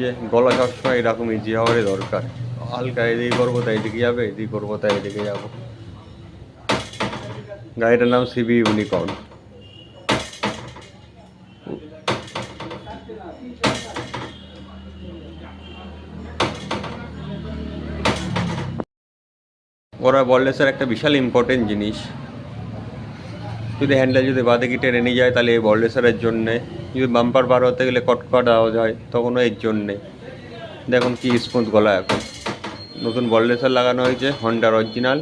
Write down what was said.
যে গলা সবসময় এরকমই যে হওয়ারই দরকার, হালকা এদিকে করবো তাই এদিকে যাবে, এদিকে করবো তাই এদিকে যাবো। গাড়িটার নাম সিবি ইউনিকর্ন। ওরা বললেসের একটা বিশাল ইম্পর্টেন্ট জিনিস, যদি হ্যান্ডেল যদি বাঁদিকে টেনে নিয়ে যায় তাহলে এই বললেসারের জন্যে, যদি বাম্পার পার হতে গেলে কটকট আওয়াজ হয় তখনও এর জন্যে। দেখুন কি স্মুথ গলা। এখন নতুন বললেসার লাগানো হয়েছে হন্ডার অরিজিনাল।